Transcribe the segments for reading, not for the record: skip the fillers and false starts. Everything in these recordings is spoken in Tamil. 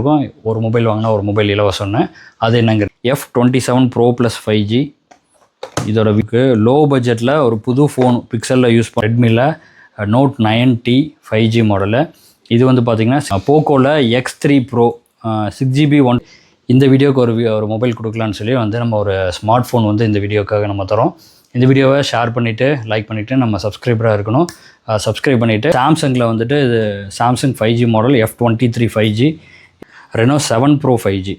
போட்டிருக்கோம். ஒரு மொபைல் வாங்கினா ஒரு மொபைல் இலவசம்னு. அது என்னங்க F27 Pro + 5G. இதோட லோ பட்ஜெட்டில் ஒரு புது ஃபோன் பிக்சலில் யூஸ் பண்ண ரெட்மியில் Note 9T 5G மாடலு. இது வந்து பார்த்திங்கன்னா போக்கோவில் X3 Pro 6GB இந்த வீடியோக்கு ஒரு மொபைல் கொடுக்கலான்னு சொல்லி வந்து நம்ம ஒரு ஸ்மார்ட் ஃபோன் வந்து இந்த வீடியோக்காக நம்ம தரோம். இந்த வீடியோவை ஷேர் பண்ணிவிட்டு லைக் பண்ணிவிட்டு நம்ம சப்ஸ்கிரைபராக இருக்கணும். சப்ஸ்கிரைப் பண்ணிவிட்டு சாம்சங்கில் வந்துட்டு இது Samsung 5G model F23 5G, Reno 7 Pro 5G,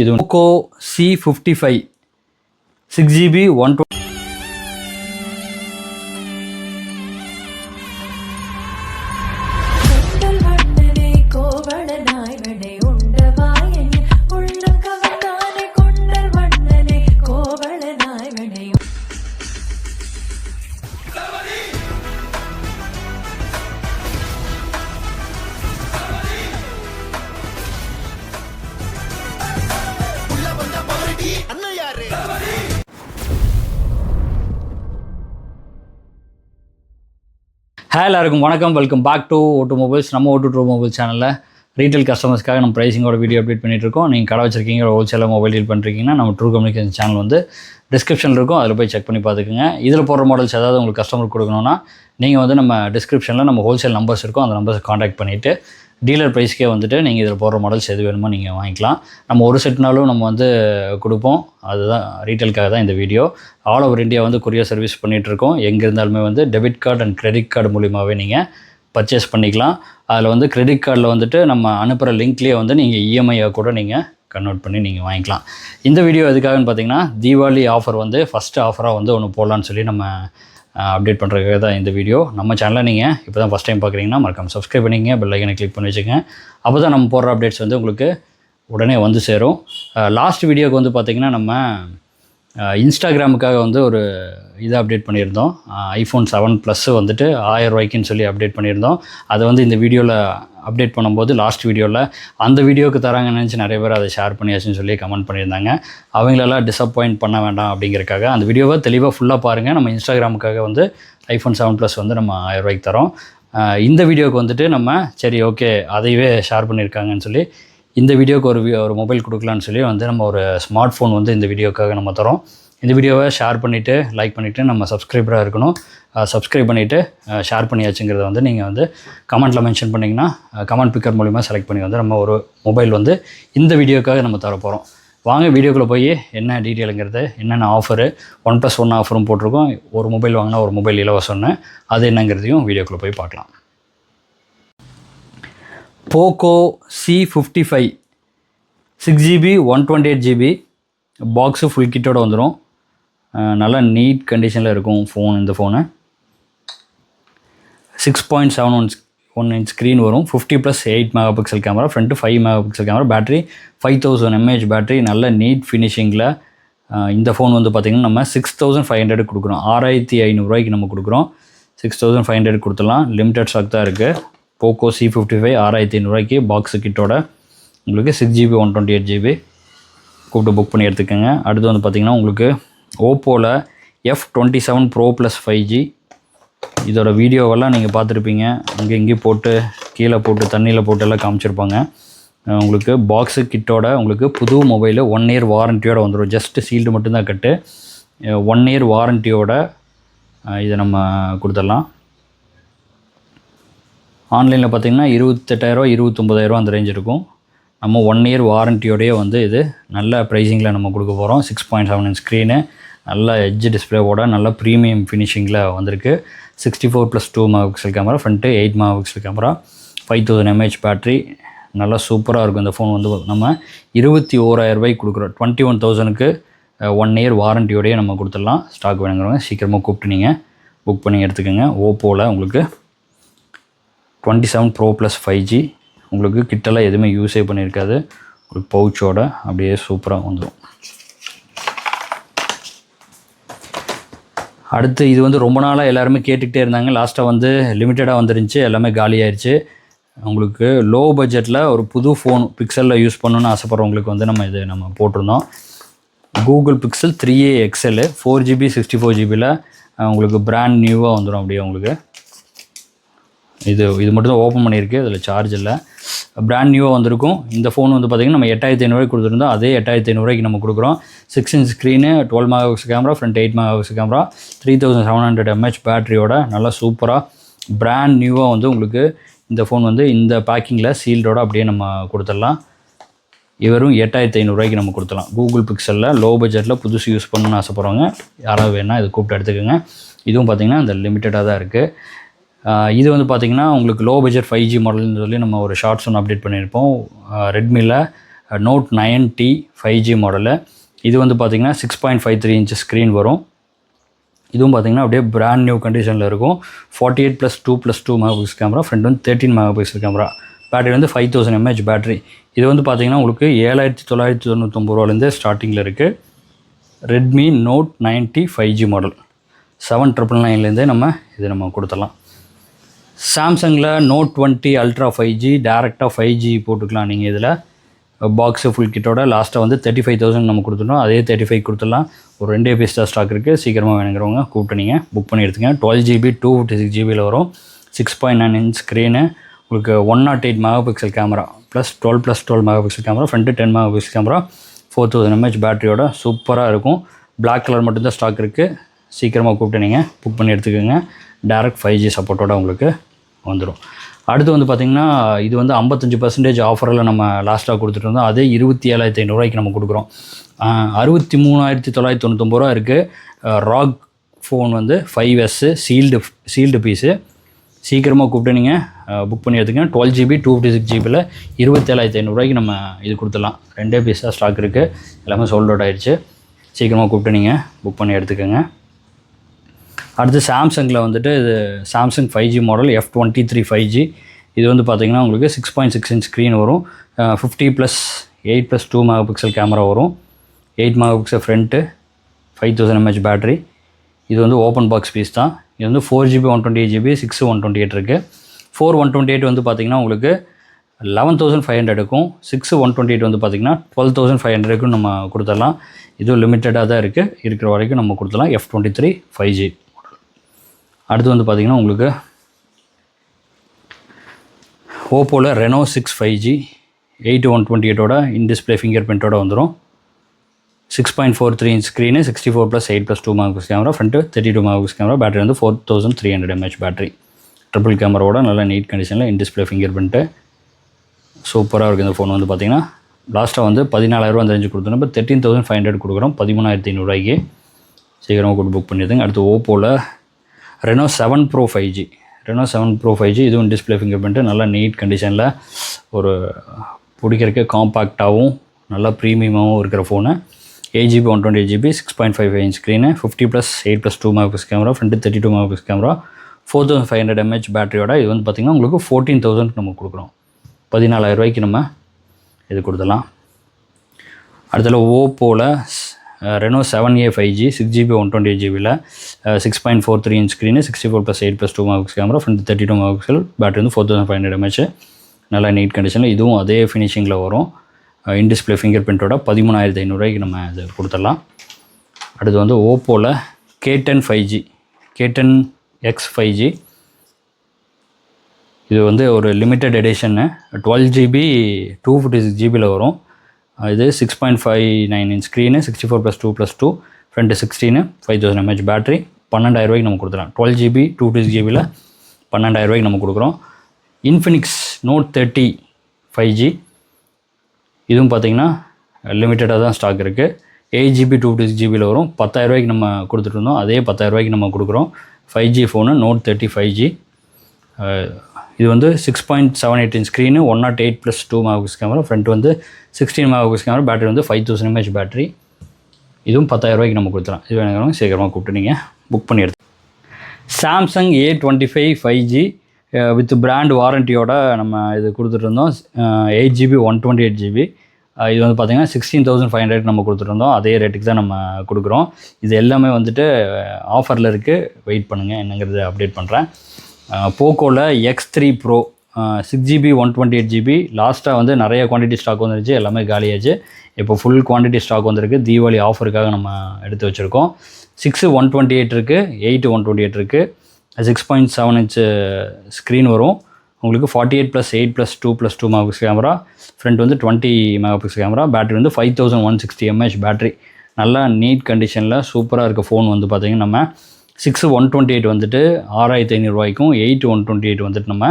இது போக்கோ C55 6GB 120. எல்லாருக்கும் வணக்கம், வெல்கம் பேக் டு O2mobiles. நம்ம O2mobiles சேனலில் ரீட்டைல் கஸ்டமர்ஸ்க்காக நம்ம ப்ரைஸிங்கோட வீடியோ அப்டேட் பண்ணிகிட்ருக்கோம். நீங்கள் கடை வச்சிருக்கீங்க, ஹோல்சேலாக மொபைல் டீல் பண்ணுறீங்கன்னா நம்ம truecommunication சேனல் வந்து டிஸ்கிரிப்ஷனில் இருக்கும், அதில் போய் செக் பண்ணி பார்த்துக்குங்க. இதில் போடுற மாடல்ஸ் ஏதாவது உங்களுக்கு கஸ்டமருக்கு கொடுக்கணுன்னா நீங்கள் வந்து நம்ம டிஸ்கிரிப்ஷனில் நம்ம ஹோல்சேல் நம்பர்ஸ் இருக்கும், அந்த நம்பர்ஸ் காண்டாக்ட் பண்ணிவிட்டு டீலர் ப்ரைஸ்க்கே வந்துட்டு நீங்கள் இதில் போடுற மாடல்ஸ் எது வேணுமோ நீங்கள் வாங்கிக்கலாம். நம்ம ஒரு செட்னாலும் நம்ம வந்து கொடுப்போம். அதுதான் ரீட்டைலுக்காக தான் இந்த வீடியோ. ஆல் ஓவர் இந்தியா வந்து கொரியர் சர்வீஸ் பண்ணிகிட்ருக்கோம். எங்கே இருந்தாலுமே வந்து debit card and credit card மூலிமாவே நீங்கள் பர்ச்சேஸ் பண்ணிக்கலாம். அதில் வந்து கிரெடிட் கார்டில் வந்துட்டு நம்ம அனுப்புகிற லிங்க்லேயே வந்து நீங்கள் இஎம்ஐயாக கூட நீங்கள் கன்வெர்ட் பண்ணி நீங்கள் வாங்கிக்கலாம். இந்த வீடியோ எதுக்காகன்னு பார்த்தீங்கன்னா தீபாவளி ஆஃபர் வந்து ஃபஸ்ட்டு ஆஃபராக வந்து ஒன்று போடலான்னு சொல்லி நம்ம அப்டேட் பண்ணுறதுக்காக தான் இந்த வீடியோ. நம்ம சேனலில் நீங்கள் இப்போ தான் ஃபஸ்ட் டைம் பார்க்குறீங்கன்னா மறக்காம சப்ஸ்கிரைப் பண்ணிங்க, பெல் ஐக்கனை கிளிக் பண்ணி வச்சுக்கோங்க. அப்போ தான் நம்ம போடுற அப்டேட்ஸ் வந்து உங்களுக்கு உடனே வந்து சேரும். லாஸ்ட் வீடியோக்கு வந்து பார்த்திங்கன்னா நம்ம இன்ஸ்டாகிராமுக்காக வந்து ஒரு இதை அப்டேட் பண்ணியிருந்தோம். iPhone 7 Plus வந்துட்டு 1000 ரூபாய்க்குன்னு சொல்லி அப்டேட் பண்ணியிருந்தோம். அதை வந்து இந்த வீடியோவில் அப்டேட் பண்ணும்போது லாஸ்ட் வீடியோவில் அந்த வீடியோவுக்கு தராங்கன்னு நினச்சி நிறைய பேர் அதை ஷேர் பண்ணியாச்சுன்னு சொல்லி கமெண்ட் பண்ணியிருந்தாங்க. அவங்களெல்லாம் டிசப்பாயிண்ட் பண்ண வேண்டாம் அப்படிங்கிறக்காக அந்த வீடியோவை தெளிவாக ஃபுல்லாக பாருங்கள். நம்ம இன்ஸ்டாகிராமுக்காக வந்து iPhone 7 Plus வந்து நம்ம 1000 ரூபாய்க்கு தரோம். இந்த வீடியோவுக்கு வந்துட்டு நம்ம சரி ஓகே அதையவே ஷேர் பண்ணியிருக்காங்கன்னு சொல்லி இந்த வீடியோவுக்கு ஒரு மொபைல் கொடுக்கலான்னு சொல்லி வந்து நம்ம ஒரு ஸ்மார்ட் ஃபோன் வந்து இந்த வீடியோக்காக நம்ம தரோம். இந்த வீடியோவை ஷேர் பண்ணிவிட்டு லைக் பண்ணிவிட்டு நம்ம சப்ஸ்கிரைபராக இருக்கணும். சப்ஸ்கிரைப் பண்ணிவிட்டு ஷேர் பண்ணியாச்சுங்கிறத வந்து நீங்கள் வந்து கமெண்ட்டில் மென்ஷன் பண்ணிங்கன்னா கமெண்ட் பிக்கர் மூலிமா செலக்ட் பண்ணி வந்து நம்ம ஒரு மொபைல் வந்து இந்த வீடியோக்காக நம்ம தர போகிறோம். வாங்க வீடியோக்குள்ளே போய் என்ன டீட்டெயிலுங்கிறது, என்னென்ன ஆஃபரு 1+1 ஆஃபரும் போட்டிருக்கோம். ஒரு மொபைல் வாங்கினா ஒரு மொபைல் இலவசம்னு, அது என்னங்கிறதையும் வீடியோக்குள்ளே போய் பார்க்கலாம். Poco C55 6GB 128GB box full கிட்டோடு வந்துடும். நல்லா நீட் கண்டிஷனில் இருக்கும் ஃபோன். இந்த ஃபோனு 6.71 inch ஸ்க்ரீன் வரும். 50+8 MP camera, front 5 MP camera, battery 5000 mAh battery, நல்ல நீட் ஃபினிஷிங்கில். இந்த ஃபோன் வந்து பார்த்திங்கன்னா நம்ம 6500 கொடுக்குறோம். 6500 ரூபாய்க்கு நம்ம கொடுக்குறோம். 6500 கொடுத்துடலாம். லிமிடெட் ஸ்டாக் தான் இருக்குது. போக்கோ C55 6500 ரூபாய்க்கு பாக்ஸு கிட்டோட உங்களுக்கு 6GB 128GB கூப்பிட்டு புக் பண்ணி எடுத்துக்கோங்க. அடுத்து வந்து பார்த்திங்கன்னா உங்களுக்கு ஓப்போவில் F27 Pro + 5G. இதோட வீடியோவெல்லாம் நீங்கள் பார்த்துருப்பீங்க. அங்கே இங்கேயும் போட்டு கீழே போட்டு தண்ணியில் போட்டு எல்லாம் காமிச்சிருப்பாங்க. உங்களுக்கு பாக்ஸு கிட்டோட உங்களுக்கு புது மொபைலு 1 year வாரண்ட்டியோடு வந்துடும். ஜஸ்ட்டு சீல்டு மட்டும்தான் கட்டு. 1 year வாரண்ட்டியோட இதை நம்ம கொடுத்துடலாம். ஆன்லைனில் பார்த்திங்கன்னா 28,000 29,000 அந்த ரேஞ்ச் இருக்கும். நம்ம 1 year வாரண்ட்டியோடையே வந்து இது நல்ல ப்ரைஸிங்கில் நம்ம கொடுக்க போகிறோம். 6.7 inch ஸ்க்ரீனு, நல்ல எட்ஜ் டிஸ்பிளேவோட நல்ல ப்ரீமியம் ஃபினிஷிங்கில் வந்திருக்கு. 64+2 MP camera, front 8 MP camera, 5000 mAh battery, நல்லா சூப்பராக இருக்கும். இந்த ஃபோன் வந்து நம்ம 21,000 ரூபாய்க்கு கொடுக்குறோம். 21,000க்கு 1 year வாரண்ட்டியோடையே நம்ம கொடுத்துடலாம். ஸ்டாக் வேணுங்கிறவங்க சீக்கிரமாக கூப்பிட்டு நீங்கள் புக் பண்ணி எடுத்துக்கோங்க. ஓப்போவில் உங்களுக்கு 27 Pro + 5G உங்களுக்கு கிட்டெல்லாம் எதுவுமே யூஸே பண்ணியிருக்காது. ஒரு பவுச்சோட அப்படியே சூப்பராக வந்துடும். அடுத்து இது வந்து ரொம்ப நாளாக எல்லாருமே கேட்டுக்கிட்டே இருந்தாங்க. லாஸ்ட்டாக வந்து லிமிட்டடாக வந்துருந்துச்சு, எல்லாமே காலி ஆயிடுச்சு. உங்களுக்கு லோ பட்ஜெட்டில் ஒரு புது ஃபோன் பிக்சலில் யூஸ் பண்ணணுன்னு ஆசைப்பட்றவங்களுக்கு வந்து நம்ம போட்டிருந்தோம். Google pixel 3a XL 4GB 64GBயில் உங்களுக்கு பிராண்ட் நியூவாக வந்துடும். அப்படியே உங்களுக்கு இது மட்டும் தான் ஓப்பன் பண்ணியிருக்கு, இதில் சார்ஜ் இல்லை. பிராண்ட் நியூவாக வந்திருக்கும். இந்த ஃபோன் வந்து பார்த்திங்கன்னா நம்ம 8500 கொடுத்துருந்தோம். அதே 8500 நம்ம கொடுக்குறோம். 6 inch screen, 12 megapixel camera, front 8 megapixel camera, 3700 mAh பேட்டரியோட நல்லா சூப்பராக பிராண்ட் நியூவாக வந்து உங்களுக்கு இந்த ஃபோன் வந்து இந்த பேக்கிங்கில் சீல்டோட அப்படியே நம்ம கொடுத்துடலாம். வெறும் 8500 நம்ம கொடுத்துடலாம். கூகுள் பிக்சலில் லோ பட்ஜெட்டில் புதுசு யூஸ் பண்ணணும்னு ஆசைப்படுறவங்க யாராவது வேணால் இது கூப்பிட்டு எடுத்துக்கோங்க. இதுவும் பார்த்திங்கன்னா இந்த லிமிட்டடாக தான் இருக்குது. இது வந்து பார்த்திங்கன்னா உங்களுக்கு லோ பட்ஜெட் 5G மாடல்னு சொல்லி நம்ம ஒரு ஷார்ட்ஸ் ஒன்று அப்டேட் பண்ணியிருப்போம். ரெட்மியில் Note 9T 5G மாடலு. இது வந்து பார்த்திங்கன்னா 6.53 inch ஸ்க்ரீன் வரும். இதுவும் பார்த்திங்கன்னா அப்படியே பிராண்ட் நியூ கண்டிஷனில் இருக்கும். 48+2+2 மெகாபிக்சல் கேமரா, ஃப்ரண்ட் வந்து 13 மெகாபிக்சல் கேமரா, பேட்டரி வந்து 5000 mAh பேட்டரி. இது வந்து பார்த்திங்கன்னா உங்களுக்கு 7999 ரூபாலேருந்தே ஸ்டார்டிங்கில் இருக்குது. Redmi Note 9T 5G model 7999லேருந்தே நம்ம கொடுத்துடலாம். சாம்சங்கில் Note 20 Ultra 5G டேரெக்டாக 5G போட்டுக்கலாம். நீங்கள் இதில் பாக்ஸு ஃபுல் கிட்டோட லாஸ்ட்டாக வந்து 35,000 நம்ம கொடுத்துட்டோம். அதே 35 கொடுத்துடலாம். ஒரு 2 பீஸ் தான் ஸ்டாக் இருக்குது. சீக்கிரமாக வேணுங்கிறவங்க கூப்பிட்டு நீங்கள் புக் பண்ணி எடுத்துங்க. 12GB 256GB வரும். 6.9 inch ஸ்க்ரீனு, உங்களுக்கு 108 megapixel camera +12 + 12 megapixel camera, front 10 megapixel camera, 4000 mAh பேட்டரியோட சூப்பராக இருக்கும். பிளாக் கலர் மட்டும்தான் ஸ்டாக் இருக்குது. சீக்கிரமாக கூப்பிட்டு நீங்கள் புக் பண்ணி எடுத்துக்கோங்க. டேரக்ட் 5G சப்போர்ட்டோட உங்களுக்கு வந்துடும். அடுத்து வந்து பார்த்திங்கன்னா இது வந்து 55% ஆஃபரில் நம்ம லாஸ்ட்டாக கொடுத்துட்டு இருந்தோம். அதே 27,500 நம்ம கொடுக்குறோம். 63,999 ரூபா இருக்குது. ராக் ஃபோன் வந்து 5S சீல்டு பீஸு. சீக்கிரமாக கூப்பிட்டு நீங்கள் புக் பண்ணி எடுத்துக்கங்க. 12GB 256GBயில் 27,500 நம்ம இது கொடுத்துடலாம். 2 பீஸாக ஸ்டாக் இருக்குது. எல்லாமே சோல்ட் அவுட் ஆகிடுச்சு. சீக்கிரமாக கூப்பிட்டு நீங்கள் புக் பண்ணி எடுத்துக்கோங்க. அடுத்து சாம்சங்கில் வந்துட்டு இது Samsung 5G model F23 5G. இது வந்து பார்த்திங்கன்னா உங்களுக்கு 6.6 inch ஸ்க்ரீன் வரும். 50+8+2 மெகாபிக்சல் கேமரா வரும். 8 மெகாபிக்சல் ஃப்ரண்ட்டு, 5000 mAh பேட்டரி. இது வந்து ஓப்பன் பாக்ஸ் பீஸ் தான். இது வந்து 4GB 128GB, 6 128 இருக்குது. 4 128 வந்து பார்த்திங்கன்னா உங்களுக்கு 11,500 இருக்கும். 6 128 வந்து பார்த்திங்கன்னா 12,500 நம்ம கொடுத்துடலாம். இதுவும் லிமிட்டடாக தான் இருக்குது. இருக்கிற வரைக்கும் நம்ம கொடுத்துடலாம். F23 5G. அடுத்து வந்து பார்த்திங்கன்னா உங்களுக்கு ஓப்போவில் Reno 6 5G 8128ஓட இன்டிஸ்பிளே ஃபிங்கர் பிரிண்ட்டோட வந்துடும். 6.43 inch screen, 64+8+2 megapixel camera, front 32 megapixel camera, battery வந்து 4300 mAh பேட்டரி. ட்ரிபிள் கேமராவோட நல்ல நீட் கண்டிஷனில் இன்டிஸ்பிளே ஃபிங்கர் பிரிண்ட்டு சூப்பராக இருக்குது. இந்த ஃபோன் வந்து பார்த்திங்கன்னா லாஸ்ட்டாக வந்து 14,000 அந்த ரேஞ்சு கொடுத்தோம். இப்போ 13,500 கொடுக்குறோம். 13,500 சீக்கிரமாக கூட புக் பண்ணிடுங்க. அடுத்து ஓப்போவில் Reno 7 Pro 5G. Reno 7 Pro 5G இதுவும் டிஸ்பிளே ஃபிங்கர் பிரிண்ட்டு நல்லா நீட் கண்டிஷனில் ஒரு பிடிக்கிறதுக்கு காம்பேக்டாகவும் நல்லா ப்ரீமியமாகவும் இருக்கிற phone. 8GB 128GB 6.55 inch screen, 50+8+2 megapixel camera, front 32 megapixel camera, 4500 mAh பேட்டரியோட இது வந்து பார்த்திங்கன்னா உங்களுக்கு 14,000 நம்ம கொடுக்குறோம். 14,000 நம்ம இது கொடுத்துடலாம். அடுத்தது ஓப்போவில் Reno 7A 5G 6GB 128GBயில் 6.43 inch screen, 64+8+2 megapixel camera, front 32 megapixel, battery வந்து 4500 mAh நல்லா நீட் கண்டிஷனில். இதுவும் அதே ஃபினிஷிங்கில் வரும். இன்டிஸ்பிளே ஃபிங்கர் பிரிண்ட்டோட 13,500 நம்ம இது கொடுத்துடலாம். அடுத்து வந்து ஓப்போவில் K10 5G K10X 5G. இது வந்து ஒரு லிமிட்டட் எடிஷன்னு. 12GB 256GBயில் வரும். இது 6.59 inch screen, 64+2+2, front 16, 5000 mAh battery. 12,000 நம்ம கொடுத்துடலாம். 12GB 256GBயில் 12,000 நம்ம கொடுக்குறோம். இன்ஃபினிக்ஸ் Note 30 5G இதுவும் பார்த்திங்கன்னா லிமிட்டடாக தான் ஸ்டாக் இருக்குது. 8GB 256GBயில் வரும். 10,000 நம்ம கொடுத்துட்ருந்தோம். அதே 10,000 நம்ம கொடுக்குறோம். 5G phone Note 30 5G. இது வந்து 6.78 inch screen, 108+2 megapixel camera, front வந்து 16 மெகாபிக்சல் கேமரா, பேட்டரி வந்து 5000 mAh பேட்டரி. இதுவும் 10,000 நம்ம கொடுத்துலாம். இது வேணுங்கிறவங்க சீக்கிரமாக கூப்பிட்டு நீங்கள் புக் பண்ணி எடுத்து. Samsung A25 5G with brand வாரண்டியோட நம்ம இது கொடுத்துட்ருந்தோம். 8GB 128GB. இது வந்து பார்த்திங்கன்னா 16,500 நம்ம கொடுத்துட்ருந்தோம். அதே ரேட்டுக்கு தான் நம்ம கொடுக்குறோம். இது எல்லாமே வந்துட்டு ஆஃபரில் இருக்குது. வெயிட் பண்ணுங்கள், என்னங்கிறது அப்டேட் பண்ணுறேன். போக்கோவில் X3 Pro 6GB 128GB லாஸ்ட்டாக வந்து நிறைய குவான்டிட்டி ஸ்டாக் வந்துருச்சு. எல்லாமே காலியாச்சு. இப்போ ஃபுல் குவான்டிட்டி ஸ்டாக் வந்திருக்கு. தீபாவளி ஆஃபருக்காக நம்ம எடுத்து வச்சுருக்கோம். 6 128 இருக்குது, 8 128 இருக்குது. 6.7 inch ஸ்க்ரீன் வரும். உங்களுக்கு 48+8+2+2 மெகாபிக்சல் கேமரா, ஃப்ரண்ட் வந்து 20 மெகாபிக்சல் கேமரா, பேட்டரி வந்து 5160 mAh பேட்டரி. நல்லா நீட் கண்டிஷனில் சூப்பராக இருக்க ஃபோன் வந்து பார்த்திங்கன்னா நம்ம 6,128 வந்துட்டு 6,500 ரூபாய்க்கும், 8,128 வந்துட்டு நம்ம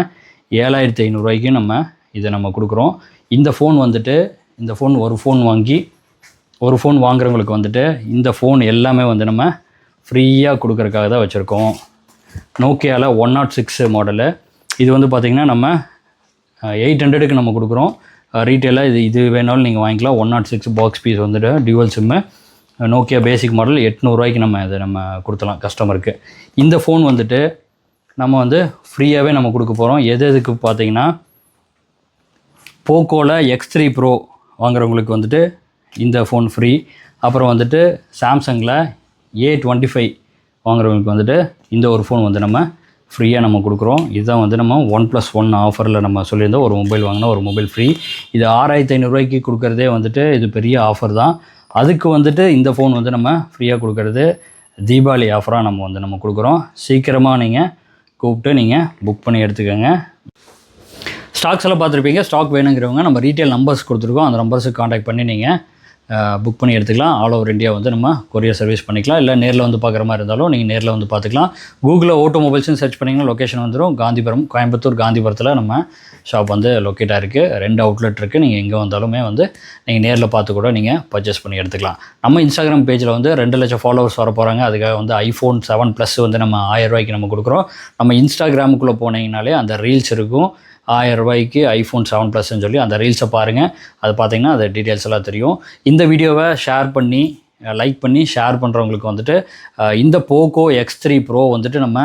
7,500 ரூபாய்க்கும் நம்ம இதை நம்ம கொடுக்குறோம். இந்த ஃபோன் வந்துட்டு இந்த ஃபோன் ஒரு ஃபோன் வாங்குறவங்களுக்கு வந்துட்டு இந்த ஃபோன் எல்லாமே வந்து நம்ம ஃப்ரீயாக கொடுக்குறதுக்காக தான் வச்சுருக்கோம். நோக்கியாவில் 106 மாடலு. இது வந்து பார்த்திங்கன்னா நம்ம 800க்கு நம்ம கொடுக்குறோம். ரீட்டெயிலாக இது வேணாலும் நீங்கள் வாங்கிக்கலாம். 106 பாக்ஸ் பீஸ் வந்துட்டு dual sim Nokia basic model 800 ரூபாய்க்கு நம்ம இதை நம்ம கொடுத்தலாம் கஸ்டமருக்கு. இந்த ஃபோன் வந்துட்டு நம்ம வந்து ஃப்ரீயாகவே நம்ம கொடுக்க போகிறோம். எதுக்கு பார்த்திங்கன்னா போக்கோவில் X3 Pro வாங்குறவங்களுக்கு வந்துட்டு இந்த ஃபோன் ஃப்ரீ. அப்புறம் வந்துட்டு சாம்சங்கில் A25 வாங்குறவங்களுக்கு வந்துட்டு இந்த ஒரு ஃபோன் வந்து நம்ம ஃப்ரீயாக நம்ம கொடுக்குறோம். இதுதான் வந்து நம்ம 1+1 ஆஃபரில் நம்ம சொல்லியிருந்தோம். ஒரு மொபைல் வாங்கினா ஒரு மொபைல் ஃப்ரீ. இது 6,500 ரூபாய்க்கு கொடுக்குறதே வந்துட்டு இது பெரிய ஆஃபர் தான். அதுக்கு வந்துட்டு இந்த ஃபோன் வந்து நம்ம ஃப்ரீயாக கொடுக்குறது தீபாவளி ஆஃபராக நம்ம கொடுக்குறோம். சீக்கிரமாக நீங்கள் கூப்பிட்டு நீங்கள் புக் பண்ணி எடுத்துக்கோங்க. ஸ்டாக்ஸ் எல்லாம் பார்த்துருப்பீங்க. ஸ்டாக் வேணுங்கிறவங்க நம்ம ரீட்டெயில் நம்பர்ஸ் கொடுத்துருக்கோம். அந்த நம்பர்ஸுக்கு காண்டாக்ட் பண்ணி நீங்கள் புக் பண்ணி எடுத்துக்கலாம். ஆல் ஓவர் இந்தியா வந்து நம்ம கொரியர் சர்வீஸ் பண்ணிக்கலாம். இல்லை நேரில் வந்து பார்க்குற மாதிரி இருந்தாலும் நீங்கள் நேரில் வந்து பார்த்துக்கலாம். கூகுளில் O2mobiles சர்ச் பண்ணிங்கன்னா லொக்கேஷன் வந்துடும். காந்திபுரம், கோயம்புத்தூர் காந்திபுரத்தில் நம்ம ஷாப் வந்து லொக்கேட்டாக இருக்குது. 2 அவுட்லெட் இருக்குது. நீங்கள் எங்கே வந்தாலுமே வந்து நீங்கள் நேரில் பார்த்து கூட நீங்கள் பர்ச்சேஸ் பண்ணி எடுத்துக்கலாம். நம்ம இன்ஸ்டாகிராம் பேஜில் வந்து 2 லட்சம் ஃபாலோவர்ஸ் வர போகிறாங்க. அதுக்காக வந்து iPhone 7 Plus வந்து நம்ம 1000 ரூபாய்க்கு நம்ம கொடுக்குறோம். நம்ம இன்ஸ்டாகிராமுக்குள்ளே போனீங்கனாலே அந்த ரீல்ஸ் இருக்கும். 1000 ரூபாய்க்கு iPhone 7 Plusன்னு சொல்லி அந்த ரீல்ஸை பாருங்கள். அது பார்த்திங்கன்னா அது டீட்டெயில்ஸ் எல்லாம் தெரியும். இந்த வீடியோவை ஷேர் பண்ணி லைக் பண்ணி ஷேர் பண்ணுறவங்களுக்கு வந்துட்டு இந்த போக்கோ X3 Pro வந்துட்டு நம்ம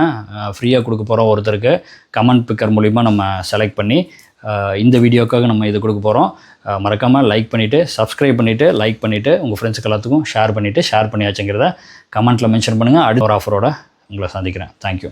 ஃப்ரீயாக கொடுக்க போகிறோம். ஒருத்தருக்கு கமெண்ட் பிக்கர் மூலிமா நம்ம செலக்ட் பண்ணி இந்த வீடியோக்காக நம்ம இது கொடுக்க போகிறோம். மறக்காமல் லைக் பண்ணிவிட்டு சப்ஸ்கிரைப் பண்ணிவிட்டு லைக் பண்ணிவிட்டு உங்கள் ஃப்ரெண்ட்ஸுக்கு எல்லாத்துக்கும் ஷேர் பண்ணியாச்சுங்கிறத கமெண்ட்டில் மென்ஷன் பண்ணுங்கள். அடுத்த ஒரு ஆஃபரோட உங்களை சந்திக்கிறேன். தேங்க்யூ.